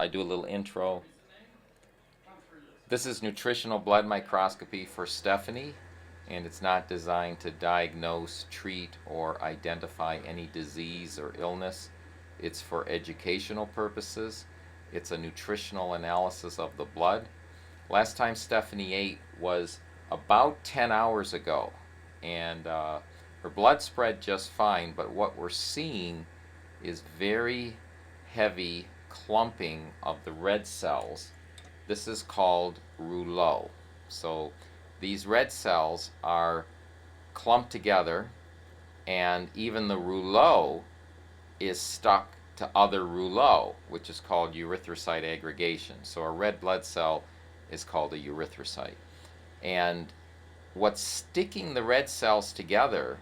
I do a little intro. This is nutritional blood microscopy for Stephanie, and it's not designed to diagnose, treat, or identify any disease or illness. It's for educational purposes. It's a nutritional analysis of the blood. Last time Stephanie ate was about 10 hours ago, and her blood spread just fine, but what we're seeing is very heavy clumping of the red cells. This is called rouleau. So these red cells are clumped together, and even the rouleau is stuck to other rouleau, which is called erythrocyte aggregation. So a red blood cell is called a erythrocyte. And what's sticking the red cells together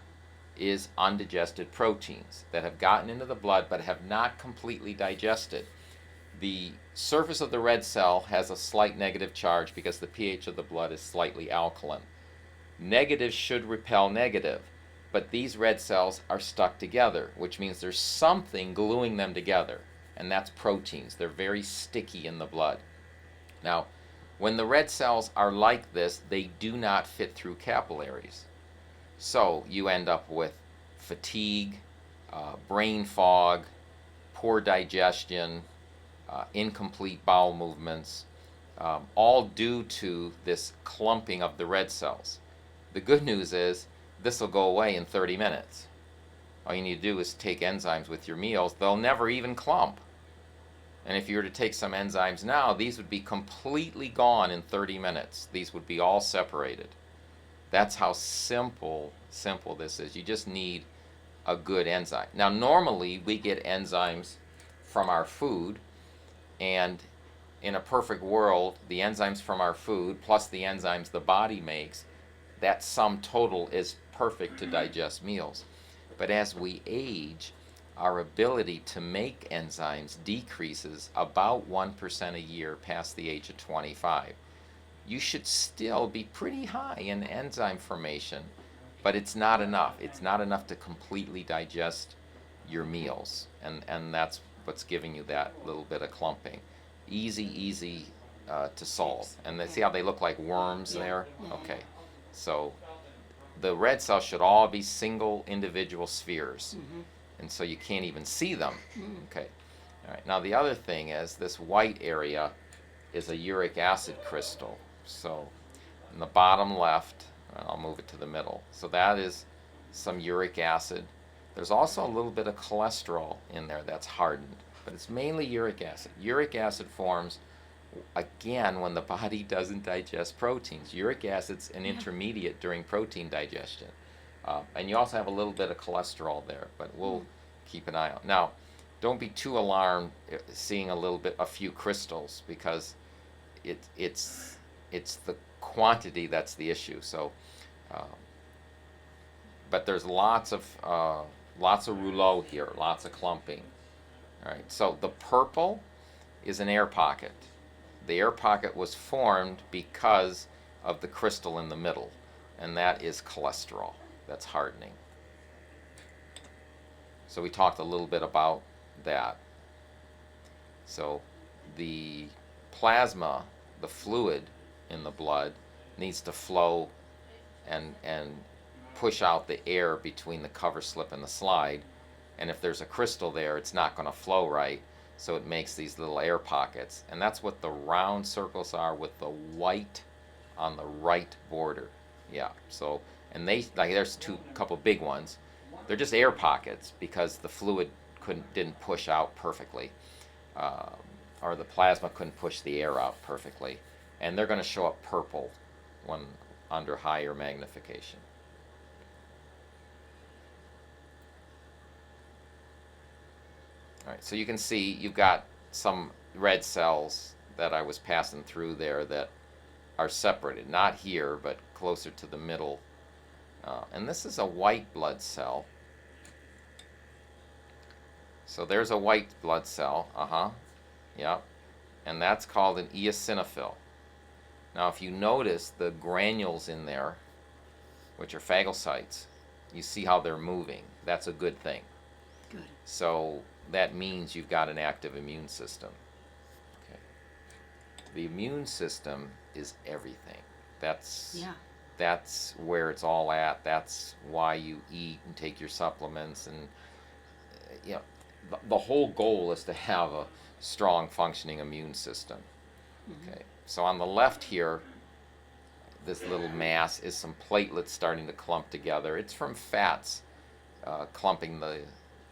is undigested proteins that have gotten into the blood but have not completely digested. The surface of the red cell has a slight negative charge because the pH of the blood is slightly alkaline. Negative should repel negative, but these red cells are stuck together, which means there's something gluing them together, and that's proteins. They're very sticky in the blood. Now, when the red cells are like this, they do not fit through capillaries. So you end up with fatigue, brain fog, poor digestion, incomplete bowel movements, all due to this clumping of the red cells. The good news is this will go away in 30 minutes. All you need to do is take enzymes with your meals. They'll never even clump. And if you were to take some enzymes now, these would be completely gone in 30 minutes. These would be all separated. That's how simple this is. You just need a good enzyme. Now, normally we get enzymes from our food, and in a perfect world, the enzymes from our food plus the enzymes the body makes, that sum total is perfect to digest meals. But as we age, our ability to make enzymes decreases about 1% a year past the age of 25. You should still be pretty high in enzyme formation, but it's not enough. It's not enough to completely digest your meals, and that's what's giving you that little bit of clumping. Easy to solve. And see how they look like worms there? Okay. So the red cells should all be single individual spheres. And so you can't even see them. Okay. All right. Now the other thing is this white area is a uric acid crystal. So in the bottom left, and I'll move it to the middle. So that is some uric acid. There's also a little bit of cholesterol in there that's hardened, but it's mainly uric acid. Uric acid forms, again, when the body doesn't digest proteins. Uric acid's an intermediate during protein digestion. And you also have a little bit of cholesterol there, but we'll keep an eye on. Now, don't be too alarmed seeing a few crystals, because it's the quantity that's the issue. So, but there's lots of rouleau here, lots of clumping. All right. So the purple is an air pocket. The air pocket was formed because of the crystal in the middle, and that is cholesterol. That's hardening. So we talked a little bit about that. So the plasma, the fluid in the blood, needs to flow and push out the air between the cover slip and the slide. And if there's a crystal there, it's not going to flow right, so it makes these little air pockets. And that's what the round circles are with the white on the right border. Yeah, so, and there's couple big ones. They're just air pockets because the fluid didn't push out perfectly, or the plasma couldn't push the air out perfectly. And they're going to show up purple when under higher magnification. All right, so you can see you've got some red cells that I was passing through there that are separated, not here, but closer to the middle. And this is a white blood cell. So there's a white blood cell, yeah, and that's called an eosinophil. Now if you notice the granules in there, which are phagocytes, you see how they're moving. That's a good thing. Good. So that means you've got an active immune system. The immune system is everything. That's Yeah. that's where it's all at. That's why you eat and take your supplements, and you know the whole goal is to have a strong functioning immune system. Mm-hmm. Okay. So on the left here, this little mass is some platelets starting to clump together. It's from fats clumping the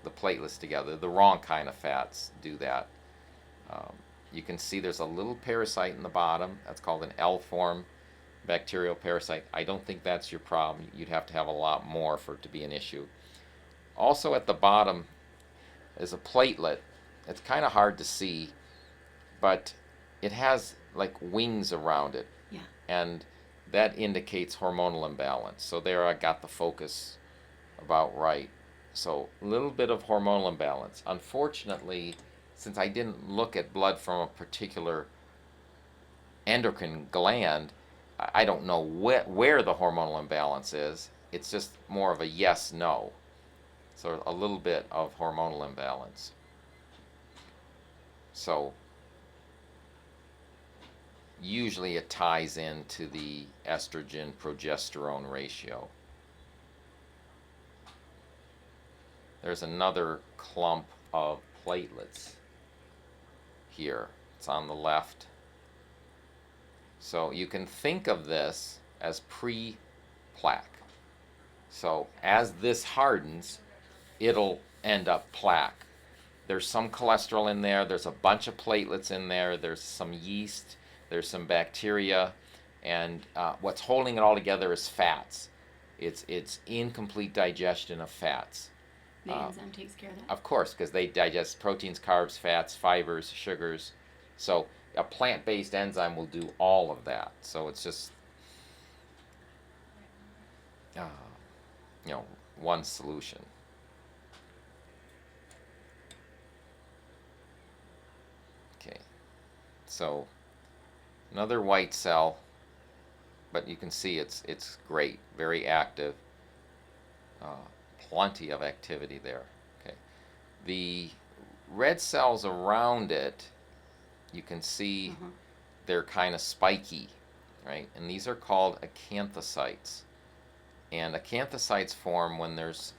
platelets together. The wrong kind of fats do that. Um, you can see there's a little parasite in the bottom. That's called an L-form bacterial parasite. I don't think that's your problem. You'd have to have a lot more for it to be an issue. Also at the bottom is a platelet. It's kind of hard to see, but it has like wings around it. Yeah. And that indicates hormonal imbalance. So there I got the focus about right. So a little bit of hormonal imbalance. Unfortunately, since I didn't look at blood from a particular endocrine gland, I don't know where the hormonal imbalance is. It's just more of a yes, no. So a little bit of hormonal imbalance. So usually it ties into the estrogen progesterone ratio. There's another clump of platelets here. It's on the left. So you can think of this as pre-plaque. So as this hardens, it'll end up plaque. There's some cholesterol in there. There's a bunch of platelets in there. There's some yeast. There's some bacteria. And what's holding it all together is fats. It's incomplete digestion of fats. The enzyme takes care of that. Of course, because they digest proteins, carbs, fats, fibers, sugars. So a plant-based enzyme will do all of that. So it's just, one solution. Okay, so another white cell, but you can see it's great, very active. Plenty of activity there. Okay, the red cells around it, you can see they're kind of spiky, right? And these are called acanthocytes. And acanthocytes form when there's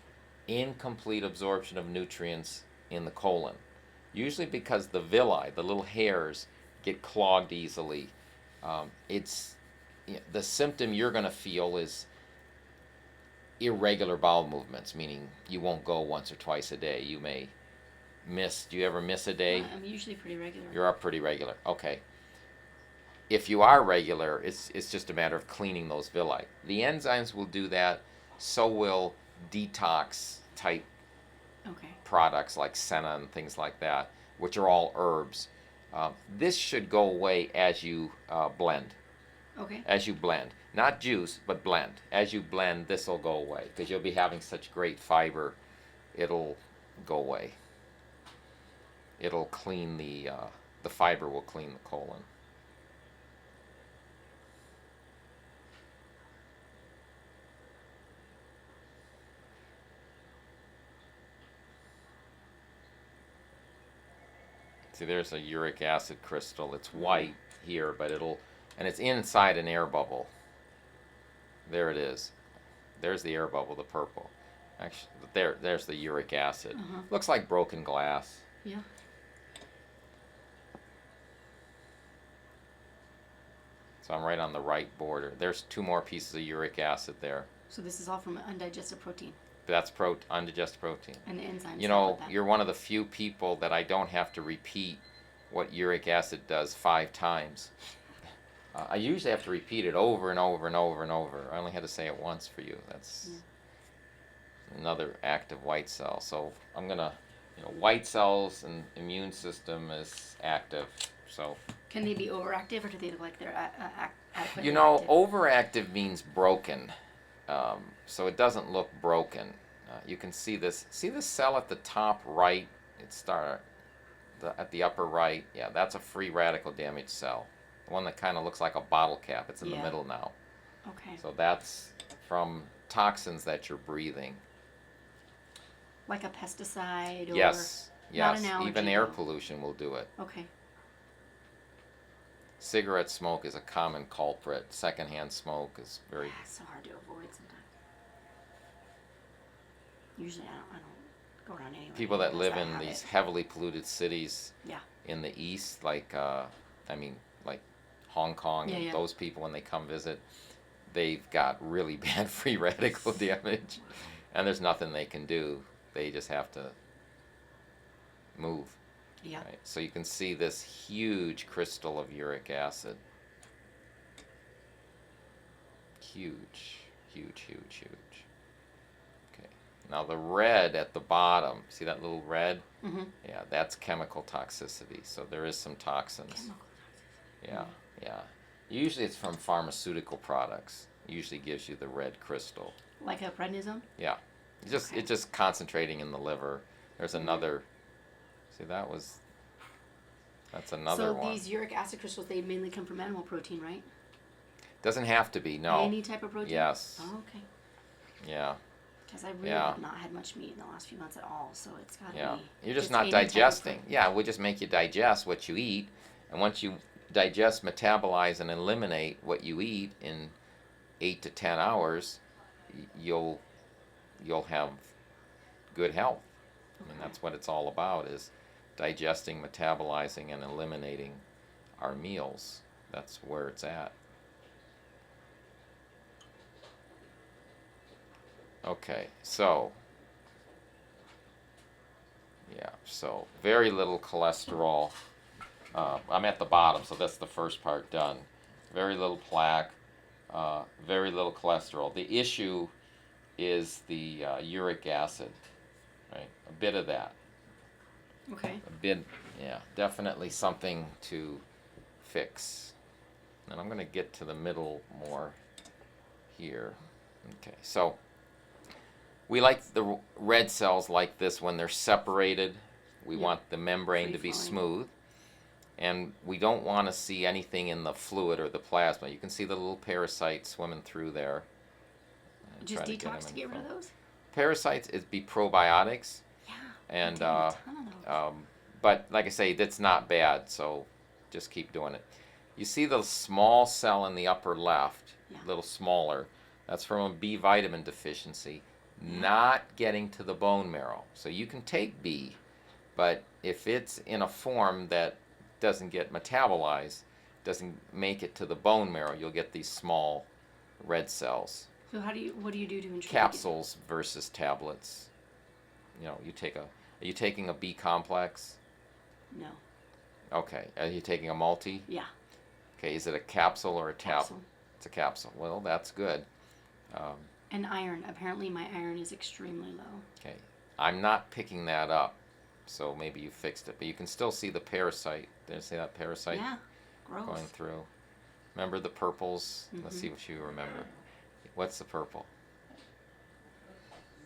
incomplete absorption of nutrients in the colon. Usually because the villi, the little hairs, get clogged easily. The symptom you're going to feel is irregular bowel movements, meaning you won't go once or twice a day. You may miss. Do you ever miss a day? I'm usually pretty regular. You're up pretty regular. Okay. If you are regular, it's just a matter of cleaning those villi. The enzymes will do that. So will detox type products like senna and things like that, which are all herbs. This should go away as you blend. Okay. As you blend. Not juice, but blend. As you blend, this will go away because you'll be having such great fiber. It'll go away. It'll clean the fiber will clean the colon. See, there's a uric acid crystal. It's white here, but and it's inside an air bubble. There it is. There's the air bubble, the purple. Actually, there's the uric acid. Looks like broken glass. Yeah. So I'm right on the right border. There's 2 more pieces of uric acid there. So this is all from undigested protein. That's undigested protein. And the enzymes. You know, you're one of the few people that I don't have to repeat what uric acid does 5 times. I usually have to repeat it over and over and over and over. I only had to say it once for you. That's another active white cell. So I'm going to, white cells and immune system is active. So can they be overactive, or do they look like they're adequately active? Overactive means broken. So it doesn't look broken. You can see this. See the cell at the top right? At the upper right. Yeah, that's a free radical damaged cell. The one that kind of looks like a bottle cap. It's in the middle now. Okay. So that's from toxins that you're breathing. Like a pesticide or yes, not an yes. allergy, Even air pollution will do it. Okay. cigarette smoke is a common culprit. Secondhand smoke is very. It's so hard to avoid sometimes. Usually I don't go around anyone. People that who has live that in habit. these heavily polluted cities Yeah. in the east, like like Hong Kong, Yeah, and yeah. those people when they come visit, they've got really bad free radical damage, and there's nothing they can do. They just have to move. Yeah. Right? So you can see this huge crystal of uric acid. Huge, huge, huge, huge. Okay. Now the red at the bottom, see that little red? Mm-hmm. Yeah, that's chemical toxicity. So there is some toxins. Chemical Yeah, Mm. yeah. Usually it's from pharmaceutical products. Usually gives you the red crystal. Like a prednisone? Yeah. It's just concentrating in the liver. There's another. See, that's another one. So these uric acid crystals, they mainly come from animal protein, right? Doesn't have to be, no. Any type of protein? Yes. Oh, okay. Yeah, Because I really Yeah. have not had much meat in the last few months at all, so it's got to yeah. be. You're just it's not any type of digesting. protein. Yeah, we just make you digest what you eat, and once you digest, metabolize, and eliminate what you eat in 8 to 10 hours, you'll have good health. I mean, that's what it's all about, is digesting, metabolizing, and eliminating our meals. That's where it's at. Okay, so very little cholesterol. I'm at the bottom, so that's the first part done. Very little plaque, very little cholesterol. The issue is the uric acid, right? A bit of that. Okay. A bit, yeah, definitely something to fix. And I'm going to get to the middle more here. Okay, so we like the red cells like this when they're separated. We Yep. want the membrane to be Free-flowing. smooth. And we don't want to see anything in the fluid or the plasma. You can see the little parasites swimming through there. Just Try to get detox them to get rid of info. those? It'd be probiotics. Yeah. And I'm getting a ton of those. but like I say, that's not bad, so just keep doing it. You see the small cell in the upper left, Yeah. a little smaller. That's from a B vitamin deficiency, not getting to the bone marrow. So you can take B, but if it's in a form that doesn't get metabolized, doesn't make it to the bone marrow, you'll get these small red cells. So what do you do to ensure? you get- Capsules versus tablets. Are you taking a B complex? No. Okay. Are you taking a multi? Yeah. Okay. Is it a capsule or a tablet? Capsule. It's a capsule. Well, that's good. And iron. Apparently my iron is extremely low. Okay. I'm not picking that up, so maybe you fixed it, but you can still see the parasite. Did I say that parasite Yeah. Gross. going through? Remember the purples? Let's Mhm. see what you remember. What's the purple?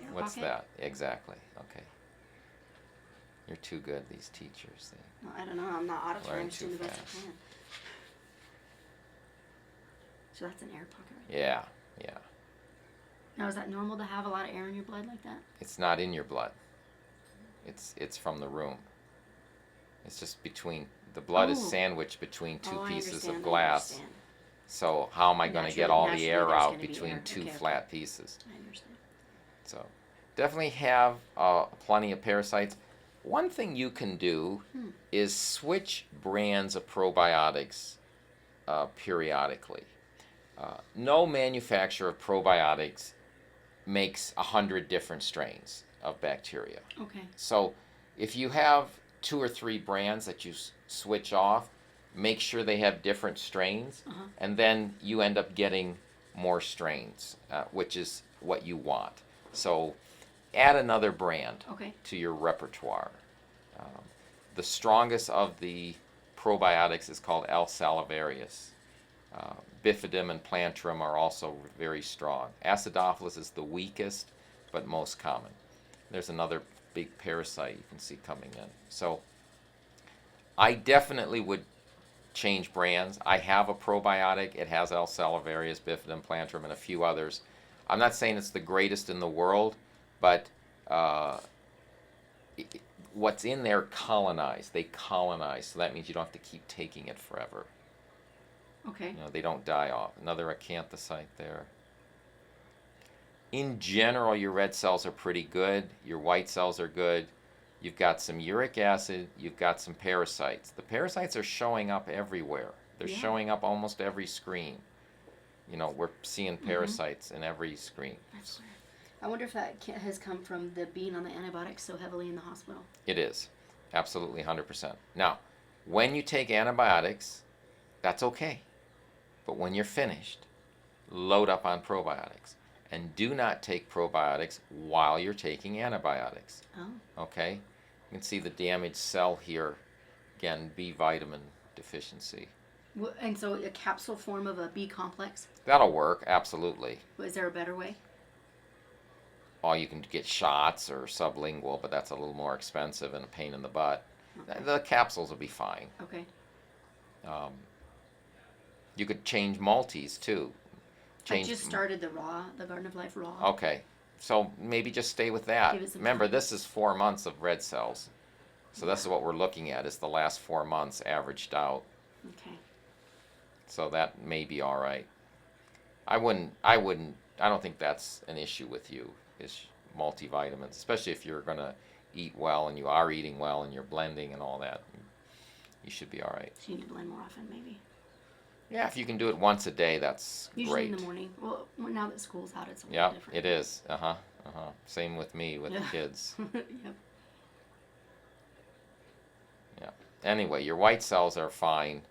Air What's pocket? that? Exactly. Okay. You're too good, these teachers. Well, I don't know. I'm not auditory. Learn I'm just doing too the best fast. I can. So that's an air pocket, right? Yeah, yeah. Now, is that normal to have a lot of air in your blood like that? It's not in your blood. It's from the room. It's just between the blood is Oh. sandwiched between two I pieces understand, of glass. I understand. So how am I going to get all the Naturally air there's out gonna be between air. two Okay, okay. flat pieces? I understand. So definitely have plenty of parasites. One thing you can do is switch brands of probiotics periodically. No manufacturer of probiotics makes 100 different strains of bacteria. Okay. So if you have 2 or 3 brands that you switch off, make sure they have different strains, and then you end up getting more strains, which is what you want. So add another brand Okay. to your repertoire. The strongest of the probiotics is called L. salivarius. Bifidum and Plantrum are also very strong. Acidophilus is the weakest, but most common. There's another big parasite you can see coming in. So I definitely would change brands. I have a probiotic. It has L. salivarius, Bifidum, Plantrum, and a few others. I'm not saying it's the greatest in the world, but what's in there colonized. They colonize, so that means you don't have to keep taking it forever. Okay. You know, they don't die off. Another acanthocyte there. In general, your red cells are pretty good. Your white cells are good. You've got some uric acid. You've got some parasites. The parasites are showing up everywhere. They're Yeah. showing up almost every screen. You know, we're seeing parasites in every screen. That's weird. I wonder if that has come from the being on the antibiotics so heavily in the hospital. It is. Absolutely 100%. Now, when you take antibiotics, that's okay. But when you're finished, load up on probiotics. And do not take probiotics while you're taking antibiotics. Oh. Okay? You can see the damaged cell here. Again, B vitamin deficiency. And so a capsule form of a B complex? That'll work, absolutely. Is there a better way? Or you can get shots or sublingual, but that's a little more expensive and a pain in the butt. Okay. The capsules will be fine. Okay. You could change multis too. I just started the Garden of Life raw. Okay, so maybe just stay with that. Give it some Remember, time. this is 4 months of red cells. So this is what we're looking at, is the last 4 months averaged out. Okay. So that may be all right. I don't think that's an issue with you, is multivitamins, especially if you're going to eat well and you are eating well and you're blending and all that. You should be all right. So you need to blend more often, maybe. Yeah, if you can do it once a day, that's Usually great. in the morning. Well, now that school's out, it's a little Yeah, different. it is. Same with me, with the kids. Yep. Yeah. Anyway, your white cells are fine.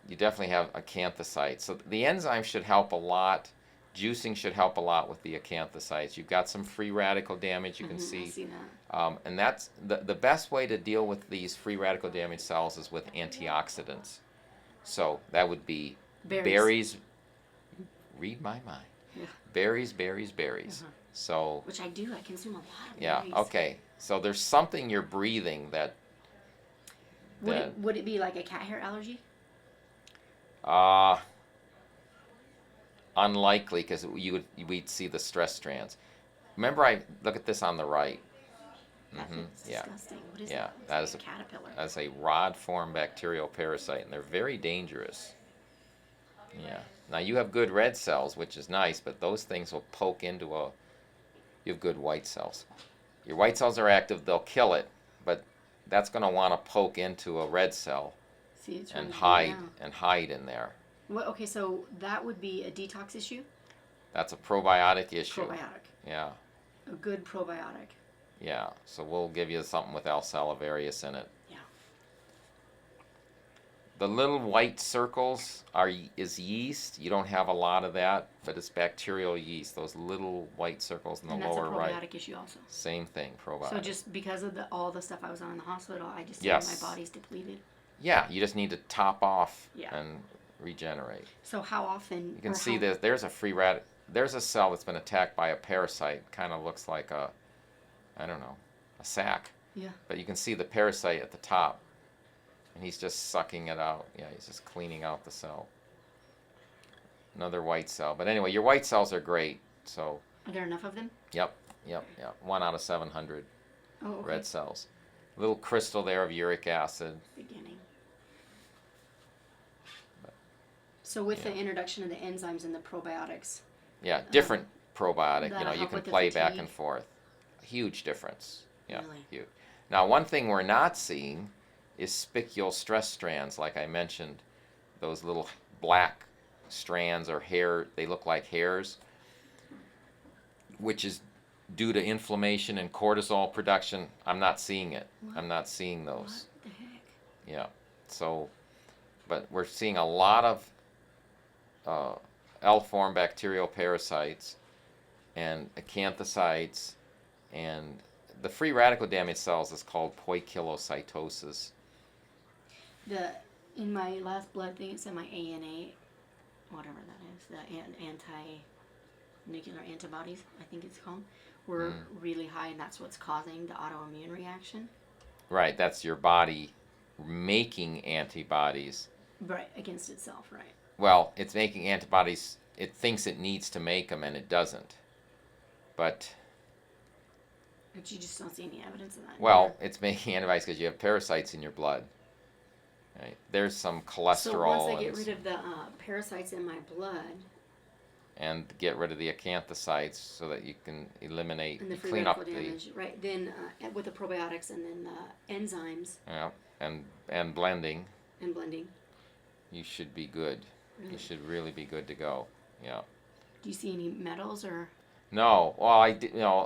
You definitely have acanthocytes. So the enzymes should help a lot. Juicing should help a lot with the acanthocytes. You've got some free radical damage, you can I see. see that. And that's the best way to deal with these free radical damage cells is with antioxidants. So that would be berries. Read my mind. Yeah. Berries, berries, berries. So Which I do. I consume a lot of yeah, berries. okay. So there's something you're breathing that Would it be like a cat hair allergy? unlikely, because we'd see the stress strands. Remember, I look at this on the right. That's Yeah. disgusting. What is Yeah, that? It's that like is a caterpillar. That's a rod-form bacterial parasite, and they're very dangerous. Yeah. Now you have good red cells, which is nice, but those things will poke into you have good white cells. Your white cells are active; they'll kill it, but that's going to want to poke into a red cell See, it's and running hide in there. What? Okay, so that would be a detox issue. That's a probiotic issue. Probiotic. Yeah. A good probiotic. Yeah. So we'll give you something with Salivarius in it. Yeah. The little white circles is yeast. You don't have a lot of that, but it's bacterial yeast. Those little white circles in the And that's a lower probiotic right. issue also. Same thing, probiotic. So just because of all the stuff I was on in the hospital, I just Yes. feel my body's depleted. Yeah, you just need to top off Yeah. and regenerate. So how often? You can see there's a free there's a cell that's been attacked by a parasite. Kind of looks like a sac. Yeah. But you can see the parasite at the top. And he's just sucking it out. Yeah, he's just cleaning out the cell. Another white cell. But anyway, your white cells are great. So, Are there enough of them? yep. 1 out of 700 Oh, okay. red cells. Little crystal there of uric acid. Beginning. So with the introduction of the enzymes and the probiotics, Yeah, different probiotic. that'll You help can with the play back fatigue. and forth. Huge difference. Yeah, Really? huge. Now, one thing we're not seeing is spicule stress strands, like I mentioned. Those little black strands or hair, they look like hairs, which is due to inflammation and cortisol production. I'm not seeing it. I'm not seeing those. what the heck? Yeah. So, but we're seeing a lot of L-form bacterial parasites and acanthocytes, and the free radical damage cells is called poikilocytosis. In my last blood thing, it said my ANA, whatever that is, the anti-nuclear antibodies, I think it's called, were really high, and that's what's causing the autoimmune reaction. Right, that's your body making antibodies. Right, against itself, right. Well, it's making antibodies. It thinks it needs to make them, and it doesn't. But But you just don't see any evidence of that. well, it's making antibodies because you have parasites in your blood. Right? There's some So once cholesterol I get rid of the parasites in my blood and get rid of the acanthocytes so that you can eliminate, and the free clean radical up damage, right? Then with the probiotics and then the enzymes yeah, and blending, and blending. you should be good. Really? You should really be good to go. Yeah. Do you see any metals or? No, well, I did. No,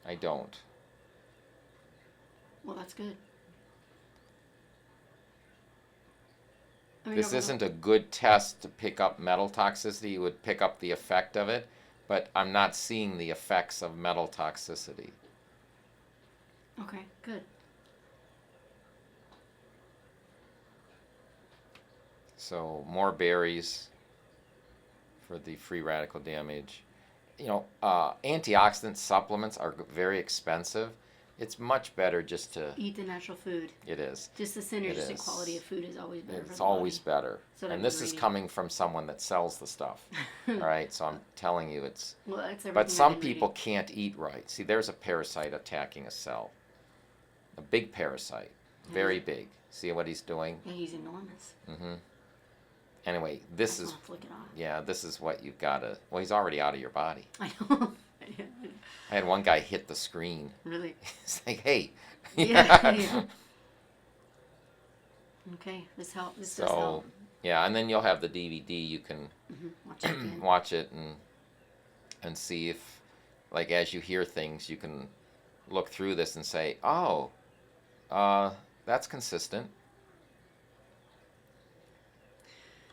I don't. Well, that's good. I mean, This isn't a good test to pick up metal toxicity. You would pick up the effect of it, but I'm not seeing the effects of metal toxicity. Okay, good. So more berries for the free radical damage. Antioxidant supplements are very expensive. It's much better just to Eat the natural food. It is. Just the synergistic is. quality of food is always better. It's for the always body. better. So And this is coming from someone that sells the stuff. All right, so I'm telling you it's. Well, that's everything But I've some been people reading. can't eat right. See, there's a parasite attacking a cell. A big parasite. Very big. See what he's doing? Yeah, he's enormous. Mm-hmm. Anyway, this I is. just wanna flick it off. Yeah, this is what you've got to. Well, he's already out of your body. I know. I had one guy hit the screen. Really? It's like, hey. Yeah. Yeah. Okay, this help. This does So, help. yeah, and then you'll have the DVD. You can Watch it again. watch it and see if, like, as you hear things, you can look through this and say, oh, that's consistent.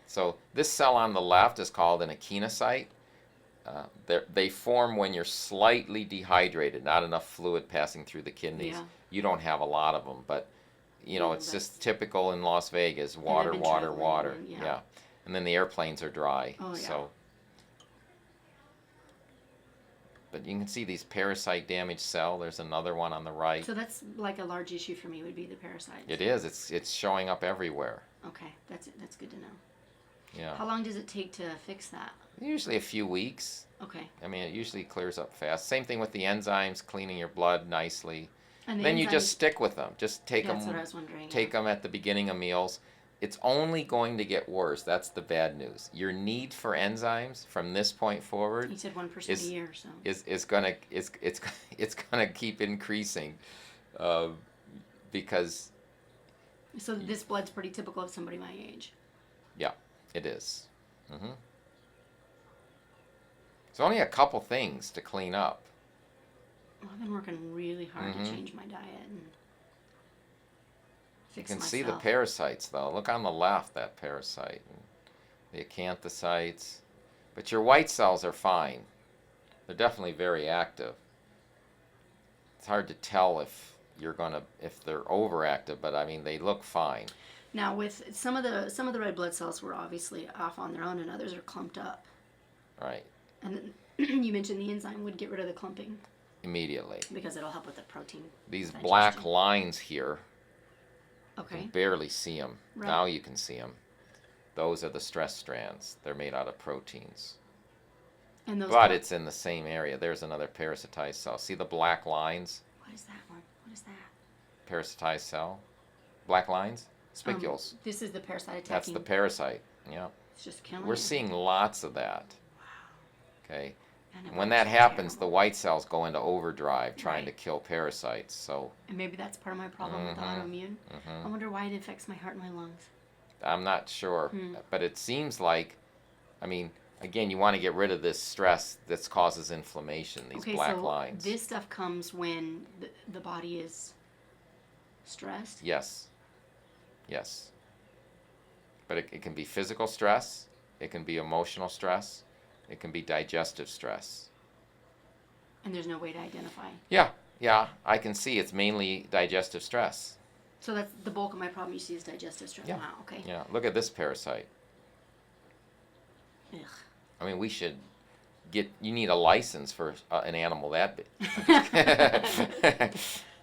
So this cell on the left is called an echinocyte. They form when you're slightly dehydrated, not enough fluid passing through the kidneys. Yeah. You don't have a lot of them, but Yeah, it's just typical in Las Vegas. I've Water, been water, traveling, water. yeah. And then the airplanes are dry. Oh, yeah. So, but you can see these parasite damaged cell. There's another one on the right. So that's like a large issue for me would be the parasites. It is. It's showing up everywhere. Okay, that's good to know. Yeah. How long does it take to fix that? Usually a few weeks. Okay. I mean, it usually clears up fast. Same thing with the enzymes, cleaning your blood nicely. And the Then you enzymes- just stick with them. Just take That's what I them. was wondering. Take them at the beginning of meals. It's only going to get worse. That's the bad news. Your need for enzymes from this point forward You said 1% is- a year, so. is gonna it's gonna keep increasing, because So this blood's pretty typical of somebody my age. yeah, it is. Mm-hmm. There's only a couple things to clean up. Well, I've been working really hard Mhm. to change my diet and You fix can myself. see the parasites though. Look on the left, that parasite, and the acanthocytes. But your white cells are fine. They're definitely very active. It's hard to tell if they're overactive, but I mean they look fine. Now, with some of the red blood cells were obviously off on their own, and others are clumped up. Right. And then you mentioned the enzyme would get rid of the clumping Immediately. because it'll help with the protein. These digestion. black lines here, you Okay. can barely see them. Right. Now you can see them. Those are the stress strands. They're made out of proteins. And those. But it's in the same area. There's another parasitized cell. See the black lines? What is that one? What is that? Parasitized cell? Black lines? Spicules. This is the parasite attacking. That's the parasite. Yeah. It's just killing. We're it. seeing lots of that. Okay. And it When works that happens, the terrible. white cells go into overdrive trying Right. to kill parasites. So And maybe that's part of my problem with the autoimmune. I wonder why it affects my heart and my lungs. I'm not sure. But it seems like, I mean, again, you want to get rid of this stress that causes inflammation, these Okay, black so lines. this stuff comes when the body is stressed. Yes. Yes. But it can be physical stress. It can be emotional stress. It can be digestive stress. And there's no way to identify. Yeah, I can see it's mainly digestive stress. So that's the bulk of my problem. You see is digestive stress. Yeah. Wow. Okay. Yeah, look at this parasite. Ugh. I mean, you need a license for an animal that big.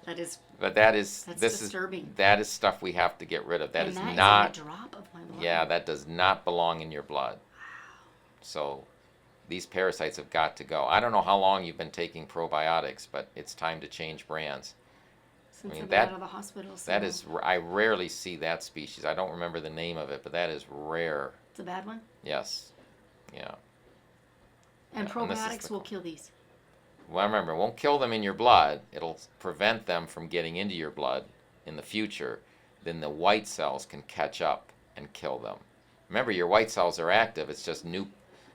That is. But that's disturbing. That is stuff we have to get rid of. That and is that not, is like a drop of my blood. yeah, that does not belong in your blood. So these parasites have got to go. I don't know how long you've been taking probiotics, but it's time to change brands. Since mean, I've been that- out of the hospital. So That is, I rarely see that species. I don't remember the name of it, but that is rare. it's a bad one. Yes. Yeah. And Yeah, and this is probiotics the will cool- kill these. Well, remember, it won't kill them in your blood. It'll prevent them from getting into your blood in the future. Then the white cells can catch up and kill them. Remember, your white cells are active. It's just new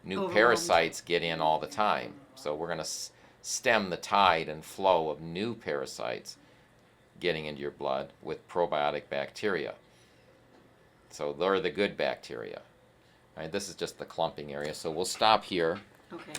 Overwhelmed. parasites get in all the time. So we're going to stem the tide and flow of new parasites getting into your blood with probiotic bacteria. So they're the good bacteria. All right, this is just the clumping area. So we'll stop here. Okay.